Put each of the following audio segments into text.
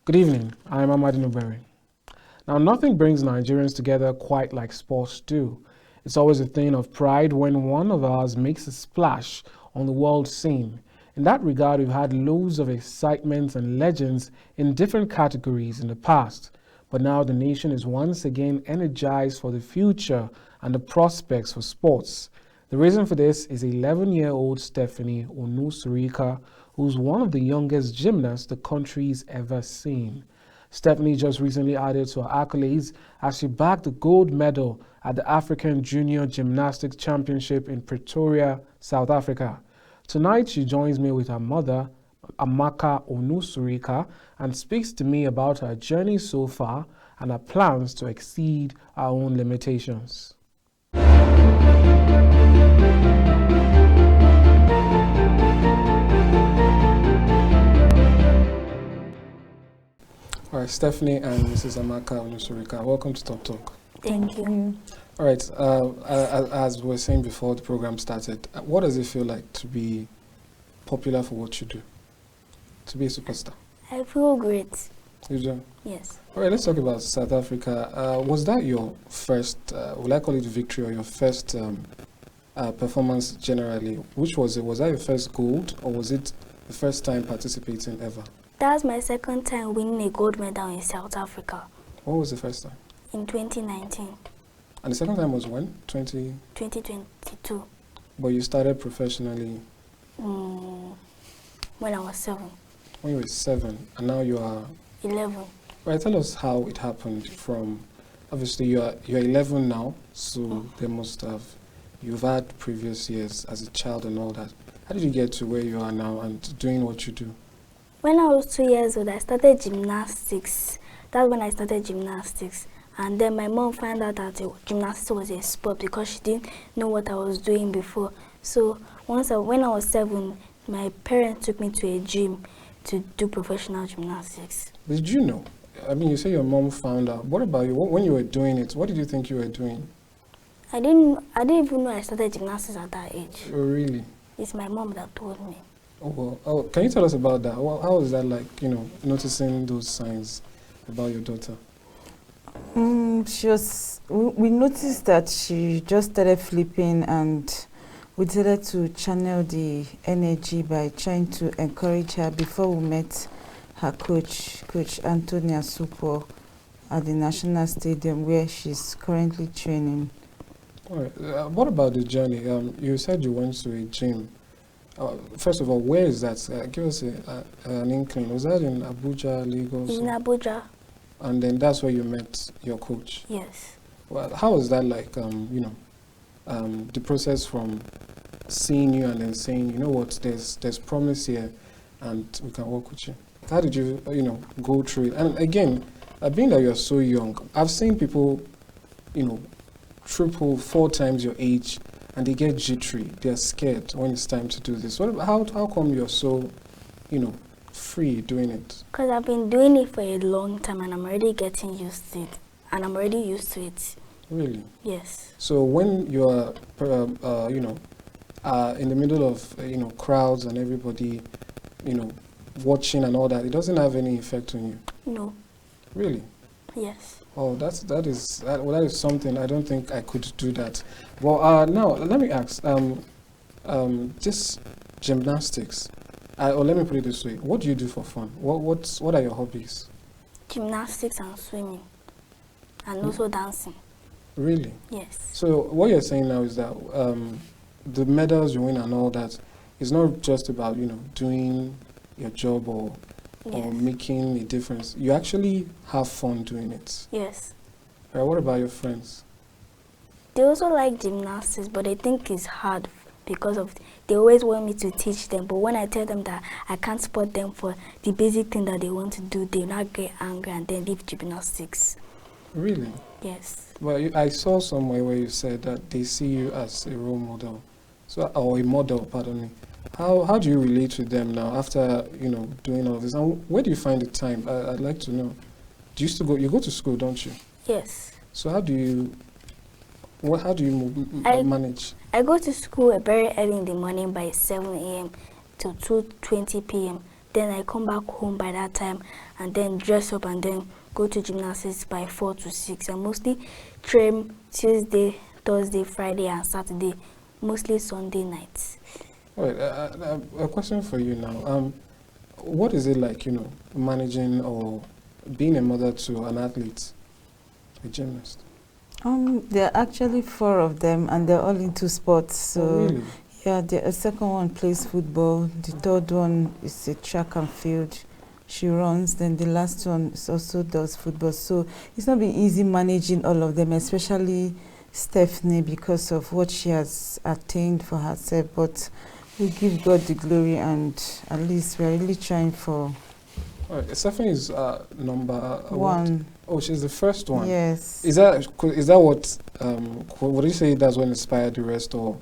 Good evening, I'm Amadin Ogbewe. Now, nothing brings Nigerians together quite like sports do. It's always a thing of pride when one of ours makes a splash on the world scene. In that regard, we've had loads of excitement and legends in different categories in the past. But now the nation is once again energized for the future and the prospects for sports. The reason for this is 11-year-old Stephanie Onusirika, who's one of the youngest gymnasts the country's ever seen. Stephanie just recently added to her accolades as she bagged the gold medal at the African Junior Gymnastics Championship in Pretoria, South Africa. Tonight, she joins me with her mother, Amadin Ogbewe, and speaks to me about her journey so far and her plans to exceed our own limitations. All right, Stephanie and Mrs. Amadin Ogbewe, welcome to Top Talk. Thank you. All right, as we were saying before the program started, what does it feel like to be popular for what you do? To be a superstar? I feel great. You do? Yes. All right, let's talk about South Africa. Was that your first, will I call it victory, or your first performance generally? Which was it? Was that your first gold, or was it the first time participating ever? That's my second time winning a gold medal in South Africa. What was the first time? In 2019. And the second time was when? 2022. But you started professionally? When I was 7. When you were 7, and now you are? 11. Right, tell us how it happened from, obviously you're 11 now, so there must have, you've had previous years as a child and all that. How did you get to where you are now and doing what you do? When I was 2 years old, I started gymnastics. That's when I started gymnastics. And then my mom found out that gymnastics was a sport because she didn't know what I was doing before. So when I was 7, my parents took me to a gym to do professional gymnastics. Did you know? I mean, you say your mom found out. What about you? When you were doing it, what did you think you were doing? I didn't even know I started gymnastics at that age. Oh, really? It's my mom that told me. Oh, well. Oh, can you tell us about that? Well, how was that like, noticing those signs about your daughter? We noticed that she just started flipping, and we decided to channel the energy by trying to encourage her before we met her coach Antonia Supo, at the National Stadium where she's currently training. All right. What about the journey? You said you went to a gym. First of all, where is that? Give us an inkling. Was that in Abuja, Lagos? In Abuja. And then that's where you met your coach? Yes. Well, how was that like, the process from seeing you and then saying, you know what, there's promise here and we can work with you? How did you, go through it? And again, being that you're so young, I've seen people, 3, 4 times your age and they get jittery. They're scared when it's time to do this. How come you're so, free doing it? Because I've been doing it for a long time and I'm already getting used to it. And I'm already used to it. Really? Yes. So when you're, in the middle of, crowds and everybody, watching and all that, it doesn't have any effect on you? No. Really? Yes. Oh, that is something. I don't think I could do that. Well, now let me ask. This gymnastics. Or let me put it this way: what do you do for fun? What are your hobbies? Gymnastics and swimming, and also dancing. Really? Yes. So what you're saying now is that the medals you win and all that is not just about doing your job or making a difference. You actually have fun doing it. Yes. Right, what about your friends? They also like gymnastics, but they think it's hard because they always want me to teach them. But when I tell them that I can't support them for the basic thing that they want to do, they now get angry and then leave gymnastics. Really? Yes. Well, I saw somewhere where you said that they see you as a role model, or a model, pardon me. How do you relate with them now after doing all this? And where do you find the time? I'd like to know. Do you still go to school, don't you? Yes. So how do you manage? I go to school very early in the morning by 7 a.m. to 2:20 p.m. Then I come back home by that time and then dress up and then go to gymnastics by 4 to 6. I mostly train Tuesday, Thursday, Friday and Saturday, mostly Sunday nights. All right, a question for you now. What is it like, managing or being a mother to an athlete, a gymnast? There are actually 4 of them, and they're all into sports. So, really? Yeah, the second one plays football. The third one is a track and field. She runs. Then the last one also does football. So it's not been easy managing all of them, especially Stephanie, because of what she has attained for herself. But we give God the glory, and at least we're really trying for. All right, Stephanie is number 1. Oh, she's the first one. Yes. Is that what do you say? That's what inspired the rest, or?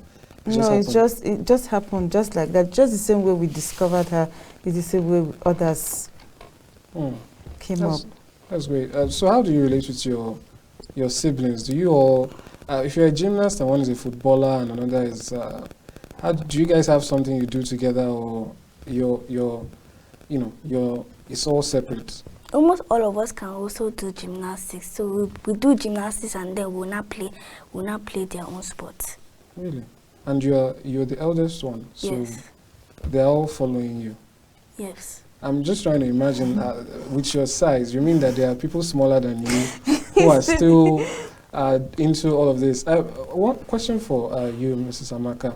No, it just happened just like that. Just the same way we discovered her is the same way others came up. That's great. So how do you relate with your siblings? Do you all, if you're a gymnast and one is a footballer and another is, how do you guys have something you do together, or it's all separate? Almost all of us can also do gymnastics. So we do gymnastics and then we'll not play their own sports. Really? And you're the eldest one, so yes. They're all following you. Yes. I'm just trying to imagine with your size. You mean that there are people smaller than you who are still into all of this? One question for you, Mrs. Amaka.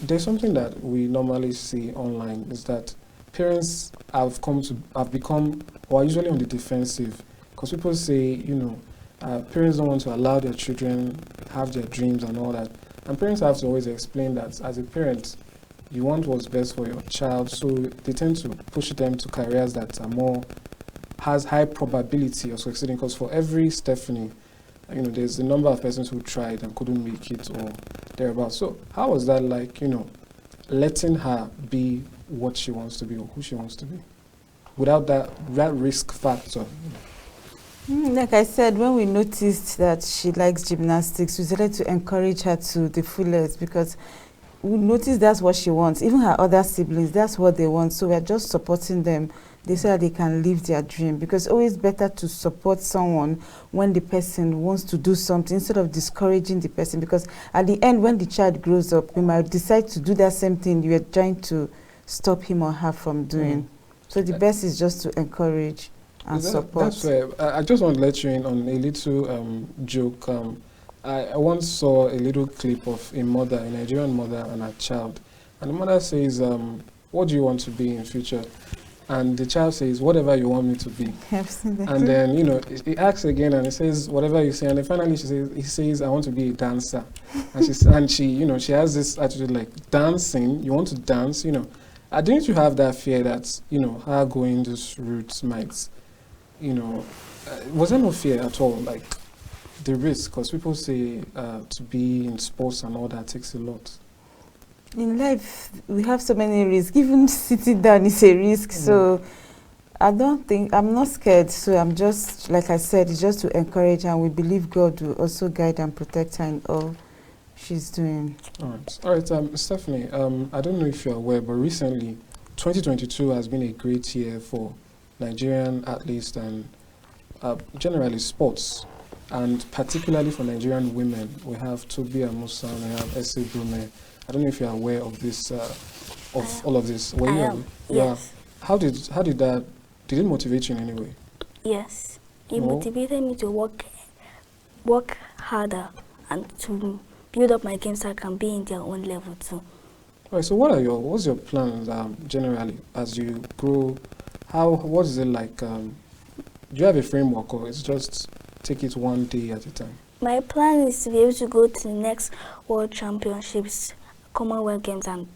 There's something that we normally see online is that parents have become, or are usually on the defensive, because people say, parents don't want to allow their children have their dreams and all that. And parents have to always explain that as a parent, you want what's best for your child, so they tend to push them to careers that are has high probability of succeeding. Because for every Stephanie, there's a number of persons who tried and couldn't make it or thereabouts. So how was that like, letting her be what she wants to be or who she wants to be, without that risk factor? Like I said, when we noticed that she likes gymnastics, we started to encourage her to the fullest, because we noticed that's what she wants. Even her other siblings, that's what they want. So we're just supporting them. They so that they can live their dream, because it's always better to support someone when the person wants to do something instead of discouraging the person, because at the end, when the child grows up, we might decide to do that same thing you are trying to stop him or her from doing. So the best is just to encourage and support. That's fair. I just want to let you in on a little joke. I once saw a little clip of a Nigerian mother and her child. And the mother says, what do you want to be in future? And the child says, whatever you want me to be. I've seen that. And then, he asks again and he says, whatever you say. And then finally he says, I want to be a dancer. And she has this attitude like, dancing, you want to dance, Didn't you have that fear that, her going this route might, was there no fear at all? Like, the risk, because people say to be in sports and all that takes a lot. In life, we have so many risks. Even sitting down is a risk. So I'm not scared. So I'm just, like I said, it's just to encourage her, and we believe God will also guide and protect her in all she's doing. All right, Stephanie, I don't know if you're aware, but recently, 2022 has been a great year for Nigerian athletes and generally sports. And particularly for Nigerian women, we have Tobi Amusan, we have Essie Brume. I don't know if you're aware of this, all of this. Were you aware? Yes. Yeah. Did it motivate you in any way? Yes. It motivated me to work harder and to build up my games so I can be in their own level too. All right, so what's your plans generally as you grow? What is it like? Do you have a framework, or it's just take it one day at a time? My plan is to be able to go to the next World Championships, Commonwealth Games and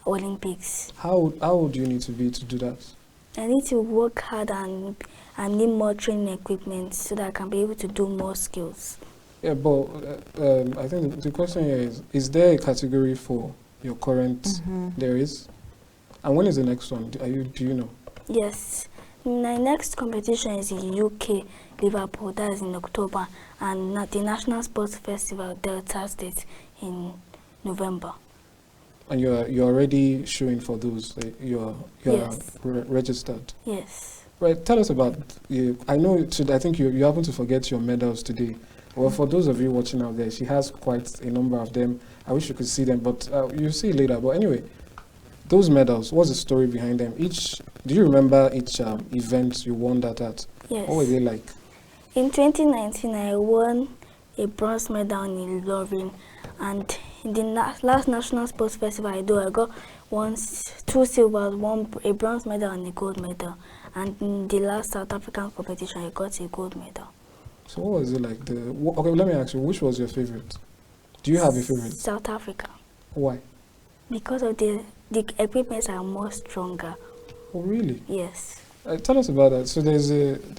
Olympics. How old do you need to be to do that? I need to work hard and need more training equipment so that I can be able to do more skills. Yeah, but I think the question here is there a category for your current? There is? And when is the next one? Do you know? Yes. My next competition is in UK, Liverpool, that is in October, and the National Sports Festival, Delta State, in November. And you're already showing for those. You're Yes. registered. Yes. Right. Tell us about you. I know. I think you happen to forget your medals today. Well, for those of you watching out there, she has quite a number of them. I wish you could see them, but you'll see later. But anyway, those medals. What's the story behind them? Do you remember each event you won that at? Yes. What were they like? In 2019, I won a bronze medal in Loving, and in the last National Sports Festival I got two silvers, a bronze medal and a gold medal. And in the last South African competition, I got a gold medal. So what was it like? Okay, let me ask you, which was your favorite? Do you have a favorite? South Africa. Why? Because of the equipments are more stronger. Oh, really? Yes. Tell us about that. So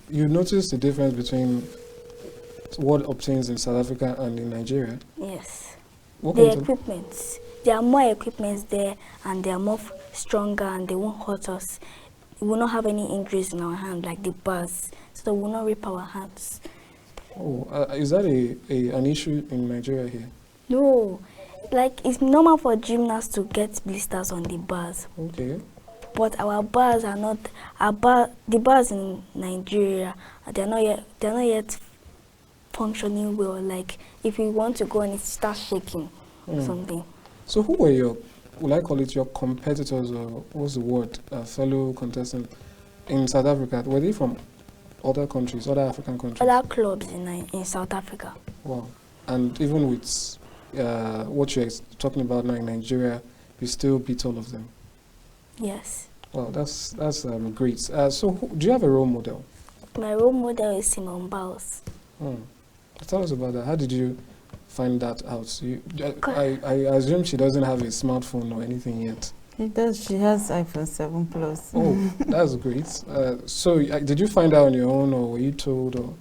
you noticed the difference between what obtains in South Africa and in Nigeria? Yes. What The equipments. There are more equipments there, and they are more stronger, and they won't hurt us. We will not have any injuries in our hand, like the bars, so we will not rip our hands. Oh, is that an issue in Nigeria here? No, like it's normal for gymnasts to get blisters on the bars. Okay. But our bars are not. The bars in Nigeria, they're not yet functioning well. Like if you want to go and it starts shaking, something. So who were will I call it your competitors, or what's the word, fellow contestants in South Africa? Were they from other countries, other African countries? Other clubs in South Africa. Wow. And even with what you're talking about now in Nigeria, you still beat all of them? Yes. Wow, that's great. So do you have a role model? My role model is Simone Biles. Tell us about that. How did you find that out? I assume she doesn't have a smartphone or anything yet. She does. She has iPhone 7 Plus. Oh, that's great. So did you find out on your own, or were you told, or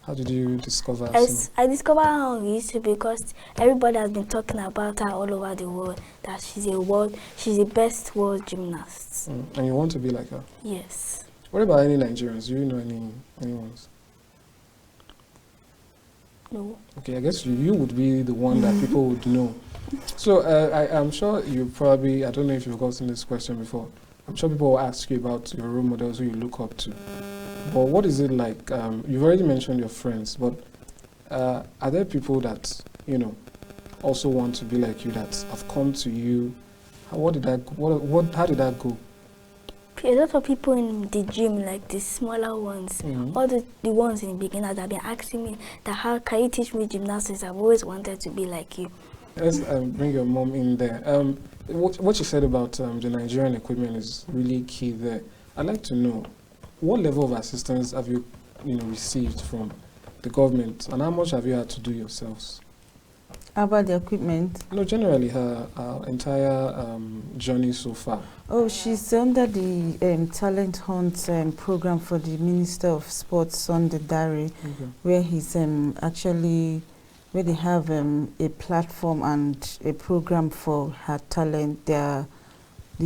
how did you discover? I discovered her on YouTube because everybody has been talking about her all over the world, that she's the best world gymnast. And you want to be like her? Yes. What about any Nigerians? Do you know anyone? No. Okay, I guess you would be the one that people would know. So I'm sure you probably, I don't know if you've gotten this question before, I'm sure people will ask you about your role models who you look up to. But what is it like? You've already mentioned your friends, but are there people that, also want to be like you, that have come to you? How did that go? A lot of people in the gym, like the smaller ones, all the ones in the beginners, have been asking me that, how can you teach me gymnastics? I've always wanted to be like you. Let's bring your mom in there. What you said about the Nigerian equipment is really key there. I'd like to know, what level of assistance have you, received from the government, and how much have you had to do yourselves? How about the equipment? No, generally her entire journey so far. Oh, she's under the talent hunt program for the Minister of Sports, Sunday Dare, where he's where they have a platform and a program for her talent. The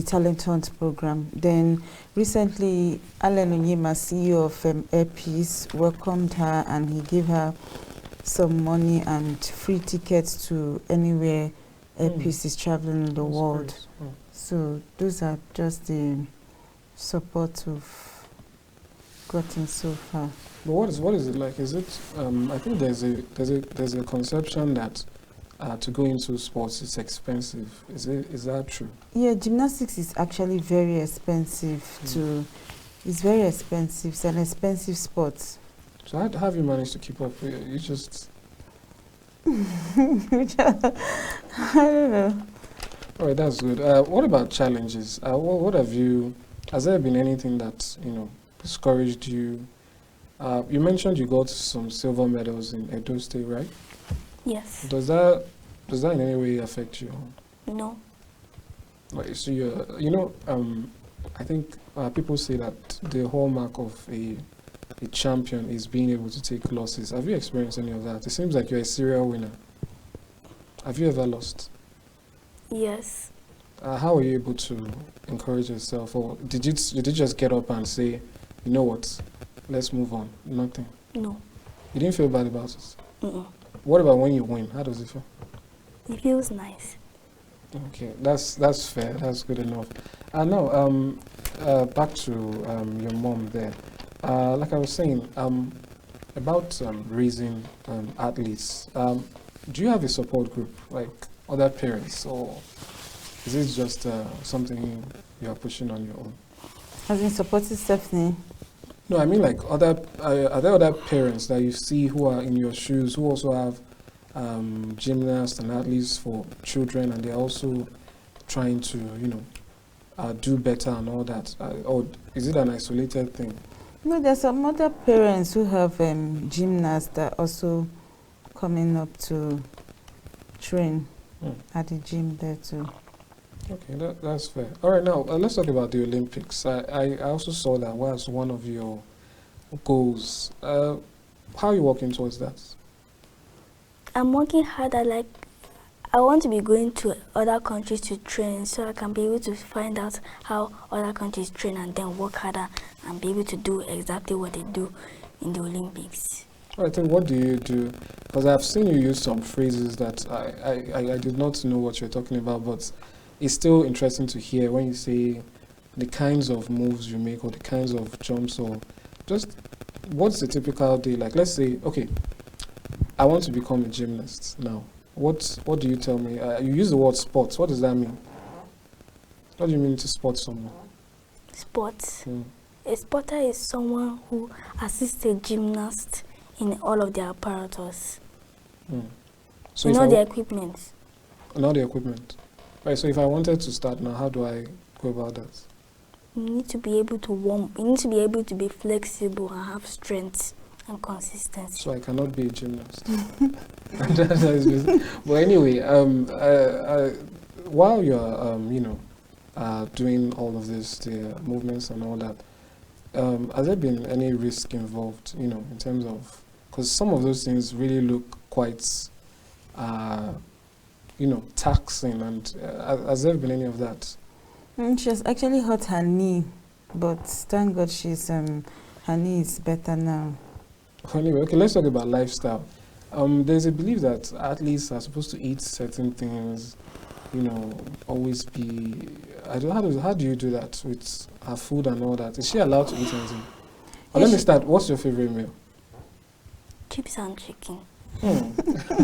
talent hunt program. Then recently, Alan Onyema, CEO of Airpeace, welcomed her, and he gave her some money and free tickets to anywhere Airpeace is traveling in the world. So those are just the support we've gotten so far. But what is it like? Is it? I think there's a conception that to go into sports is expensive. Is that true? Yeah, gymnastics is actually very expensive. It's very expensive. It's an expensive sport. So how have you managed to keep up? You just... I don't know. All right, that's good. What about challenges? What have you... Has there been anything that, discouraged you? You mentioned you got some silver medals in Edo State, right? Yes. Does that in any way affect you? No. Like, so I think people say that the hallmark of a champion is being able to take losses. Have you experienced any of that? It seems like you're a serial winner. Have you ever lost? Yes. How were you able to encourage yourself, or did you just get up and say, you know what, let's move on? Nothing. No. You didn't feel bad about it? Mm-mm. What about when you win? How does it feel? It feels nice. Okay, that's fair. That's good enough. Now, back to your mom there. Like I was saying, about raising athletes. Do you have a support group, like other parents, or is it just something you are pushing on your own? Has been supported Stephanie. No, I mean like other. Are there other parents that you see who are in your shoes who also have gymnasts and athletes for children, and they're also trying to, do better and all that? Or is it an isolated thing? No, there's some other parents who have gymnasts that also coming up to train at the gym there too. Okay, that's fair. All right, now let's talk about the Olympics. I also saw that was one of your goals. How are you working towards that? I'm working harder. Like, I want to be going to other countries to train, so I can be able to find out how other countries train and then work harder and be able to do exactly what they do in the Olympics. All right, then what do you do? Because I've seen you use some phrases that I did not know what you're talking about, but it's still interesting to hear when you say the kinds of moves you make or the kinds of jumps, or just what's a typical day like? Let's say, okay, I want to become a gymnast now. What do you tell me? You use the word sports. What does that mean? What do you mean to sport someone? Sports. A spotter is someone who assists a gymnast in all of their apparatus. So in all the equipment. In all the equipment. Right, so if I wanted to start now, how do I go about that? You need to be able to warm. You need to be able to be flexible and have strength and consistency. So I cannot be a gymnast. But anyway, while you're, doing all of this, the movements and all that, has there been any risk involved, in terms of, because some of those things really look quite, taxing, and has there been any of that? She has actually hurt her knee, but thank God her knee is better now. Anyway, okay, let's talk about lifestyle. There's a belief that athletes are supposed to eat certain things, always be. How do you do that with her food and all that? Is she allowed to eat anything? Let me start. What's your favorite meal? Chips and chicken.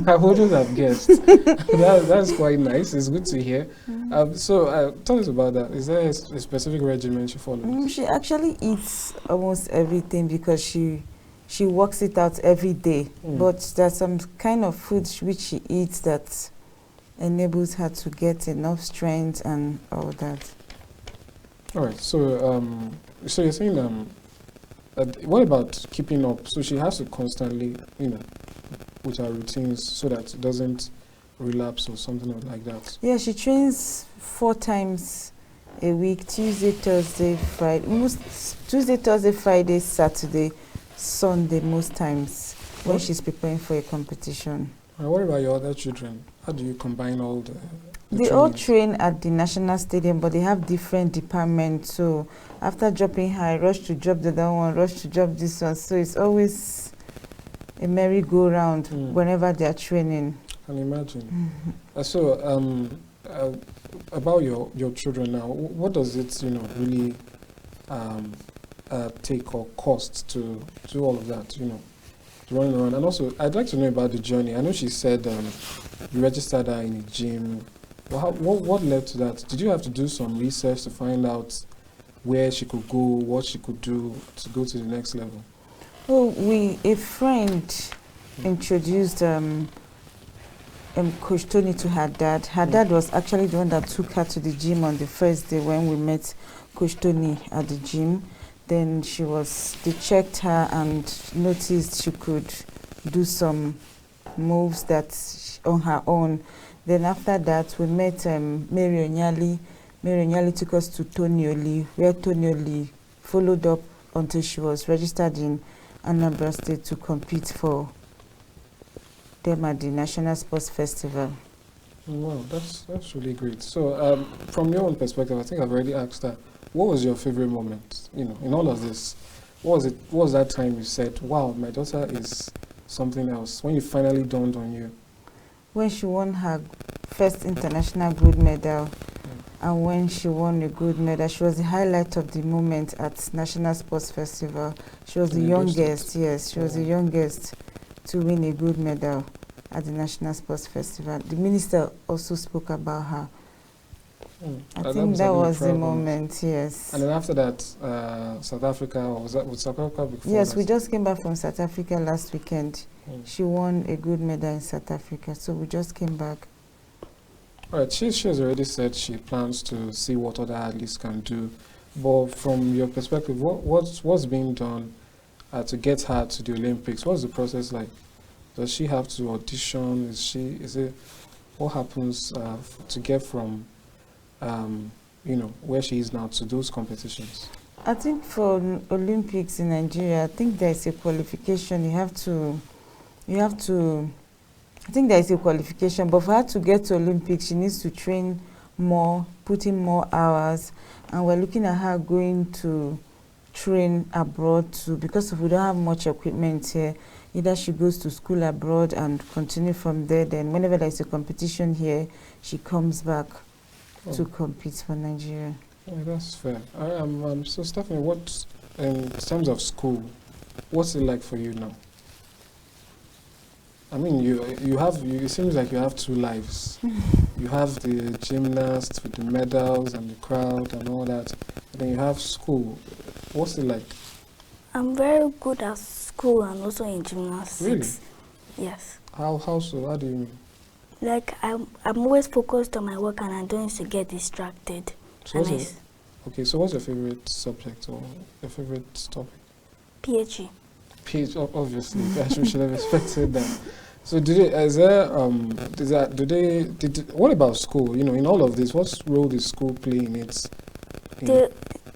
I wouldn't have guessed. That's quite nice. It's good to hear. So tell us about that. Is there a specific regimen she follows? She actually eats almost everything because she works it out every day. But there's some kind of food which she eats that enables her to get enough strength and all that. All right. So so you're saying what about keeping up? So she has to constantly, with her routines so that it doesn't relapse or something like that. Yeah, she trains 4 times a week: Tuesday, Thursday, Friday. Tuesday, Thursday, Friday, Saturday, Sunday most times when she's preparing for a competition. What about your other children? How do you combine all the They all train at the National Stadium, but they have different departments. So after dropping her, I rush to drop the other one, rush to drop this one. So it's always a merry-go-round whenever they are training. I can imagine. So about your children now, what does it really take or cost to do all of that, running around? And also, I'd like to know about the journey. I know she said you registered her in a gym. Well, what led to that? Did you have to do some research to find out where she could go, what she could do to go to the next level? Well, a friend introduced Coach Tony to her dad. Her dad was actually the one that took her to the gym on the first day when we met Coach Tony at the gym. Then they checked her and noticed she could do some moves on her own. Then after that, we met Mary Onyali. Mary Onyali took us to Tony Oli, where Tony Oli followed up until she was registered in Anambra State to compete for them at the National Sports Festival. Wow, that's really great. So from your own perspective, I think I've already asked that. What was your favorite moment, in all of this? What was that time you said, wow, my daughter is something else, when it finally dawned on you? when she won her first international gold medal, and when she won a gold medal, she was the highlight of the moment at National Sports Festival. She was the youngest, yes, she was the youngest to win a gold medal at the National Sports Festival. The minister also spoke about her. I think that was the moment, yes. And then after that, South Africa, or was South Africa before? Yes, we just came back from South Africa last weekend. She won a gold medal in South Africa, so we just came back. All right, she has already said she plans to see what other athletes can do. But from your perspective, what's being done to get her to the Olympics? What's the process like? Does she have to audition? Is it what happens to get from where she is now to those competitions? I think for Olympics in Nigeria, I think there is a qualification. I think there is a qualification, but for her to get to Olympics, she needs to train more, put in more hours, and we're looking at her going to train abroad too, because we don't have much equipment here. Either she goes to school abroad and continue from there, then whenever there's a competition here, she comes back to compete for Nigeria. Yeah, that's fair. So Stephanie, what in terms of school, what's it like for you now? I mean, it seems like you have two lives. You have the gymnasts with the medals and the crowd and all that. And then you have school. What's it like? I'm very good at school and also in gymnastics. Really? Yes. How so? How do you mean? Like I'm always focused on my work and I don't used to get distracted. So what's your favorite subject or your favorite topic? PhD. Obviously, we should have expected that. So what about school? In all of this, what role does school play in it?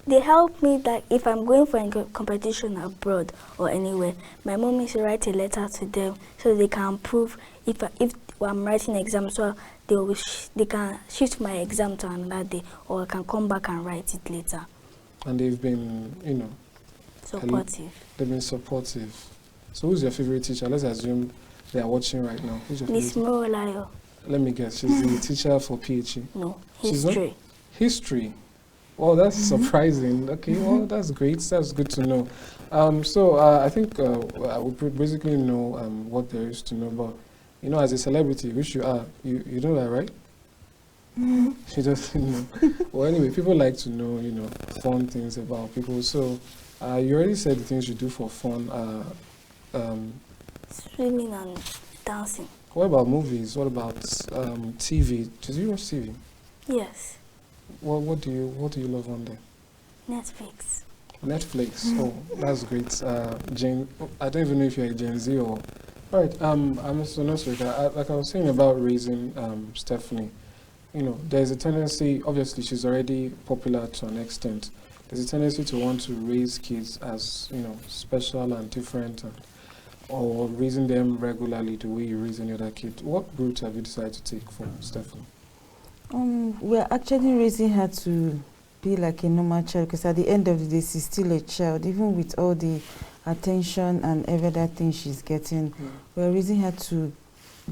They help me that if I'm going for a competition abroad or anywhere, my mom used to write a letter to them so they can prove if I'm writing an exam, so they can shift my exam to another day, or I can come back and write it later. And they've been, supportive. They've been supportive. So who's your favorite teacher? Let's assume they are watching right now. Who's your Miss favorite? Morolayo. Let me guess. She's the teacher for PhD. No, history. History. Oh, that's surprising. Okay, well, that's great. That's good to know. I think we basically know what there is to know about. As a celebrity, which you are, you know that, right? She doesn't know. Well, anyway, people like to know, fun things about people. So, you already said the things you do for fun. Swimming and dancing. What about movies? What about TV? Do you watch TV? Yes. What do you love on there? Netflix. Netflix. Oh, that's great. I don't even know if you're a Gen Z or. All right. Mr. Onusiriuka, like I was saying about raising Stephanie, there's a tendency. Obviously, she's already popular to an extent. There's a tendency to want to raise kids as special and different, or raising them regularly the way you raise any other kid. What route have you decided to take for Stephanie? We're actually raising her to be like a normal child, because at the end of the day, she's still a child, even with all the attention and every other thing she's getting. We're raising her to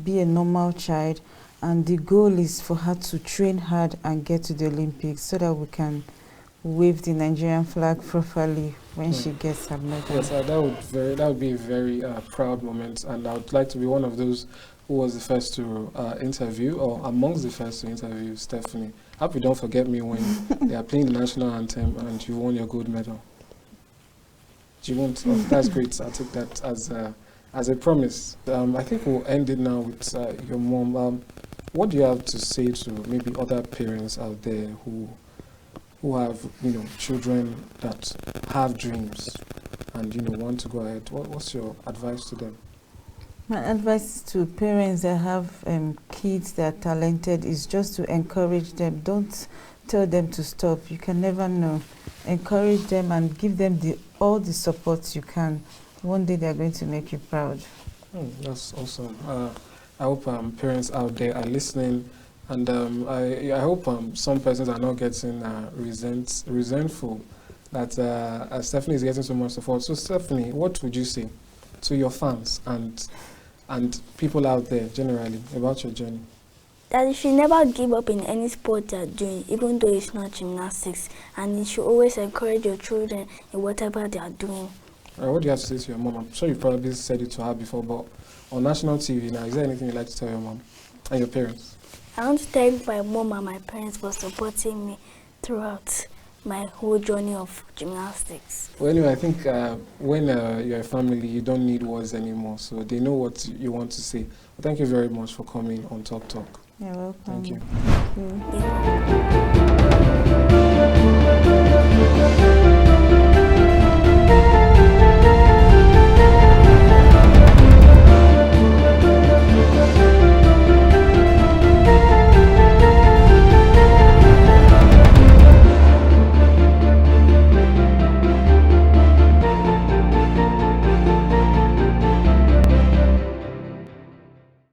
be a normal child, and the goal is for her to train hard and get to the Olympics so that we can wave the Nigerian flag properly when she gets her medal. Yes, that would be a very proud moment, and I would like to be one of those who was the first to interview, or amongst the first to interview Stephanie. I hope you don't forget me when they are playing the national anthem and you won your gold medal. You won't? Oh, that's great. I'll take that as a promise. I think we'll end it now with your mom. What do you have to say to maybe other parents out there who have children that have dreams and want to go ahead? What's your advice to them? My advice to parents that have kids that are talented is just to encourage them. Don't tell them to stop. You can never know. Encourage them and give them all the support you can. One day they are going to make you proud. That's awesome. I hope parents out there are listening, and I hope some persons are not getting resentful that Stephanie is getting so much support. So Stephanie, what would you say to your fans and and people out there generally about your journey? That you should never give up in any sport you're doing, even though it's not gymnastics, and you should always encourage your children in whatever they are doing. What do you have to say to your mom? I'm sure you probably said it to her before, but on national TV now, is there anything you'd like to tell your mom and your parents? I want to thank my mom and my parents for supporting me throughout my whole journey of gymnastics. Well, anyway, I think when you're a family, you don't need words anymore, so they know what you want to say. But thank you very much for coming on Talk Talk. You're welcome. Thank you. Thank you. Yeah.